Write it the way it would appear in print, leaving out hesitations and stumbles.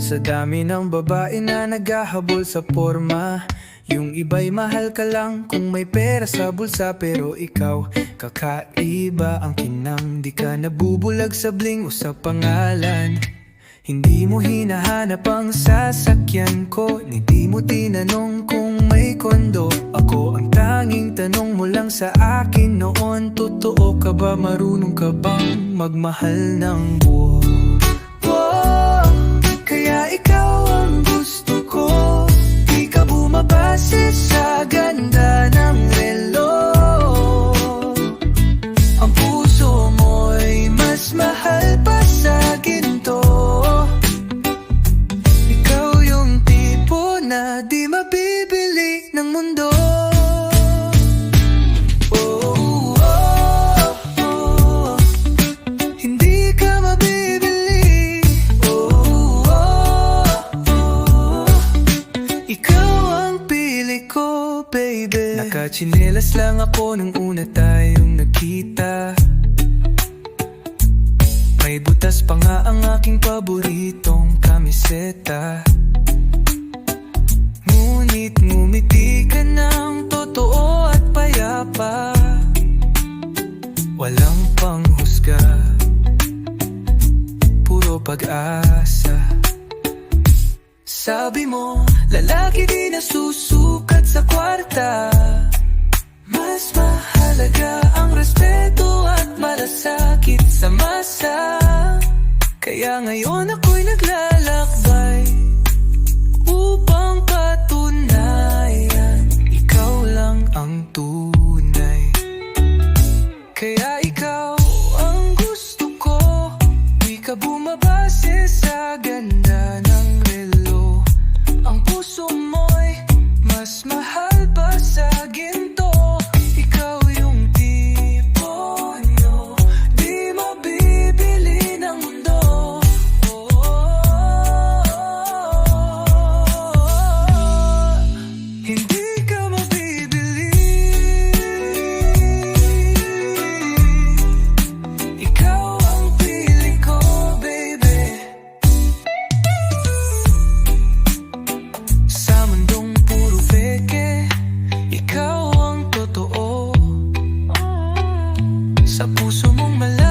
Sa dami ng babae na naghahabol sa forma, yung iba'y mahal ka lang kung may pera sa bulsa. Pero ikaw, kakaiba ang kinang, di ka nabubulag sa bling o sa pangalan. Hindi mo hinahanap ang sasakyan ko, hindi mo tinanong kung may kondo ako. Ang tanging tanong mo lang sa akin noon, totoo ka ba, marunong ka bang magmahal ng buo? Kaya ikaw ang gusto ko, di ka bumabase sa ganda ng relo. Ang puso mo'y mas mahal pa sa ginto. Ikaw yung tipo na di mabibili ng mundo. Hindi ka mabibili. Ikaw ang pili ko, baby. Nakachinelas lang ako nung una tayong nagkita. May butas pa nga ang aking paboritong kamiseta. Ngunit ngumiti ka ng totoo at payapa. Walang panghusga, puro pag-asa. Sabi mo, lalaki di nasusukat sa kwarta. Mas mahalaga ang respeto at malasakit sa masa. Kaya ngayon ako'y naglalakbay upang patunayan ikaw lang ang tunay. Kaya ikaw ang gusto ko, di ka bumabase sa ganda ng relo. Ang puso mo'y mas mahal pa sa ginto. Ikaw yung tipo nyo, di mabibili ng mundo. Hindi ka mabibili. Ikaw ang pili ko, baby. Sa mundong puro fake, ikaw ang totoo. Sa puso mong malalim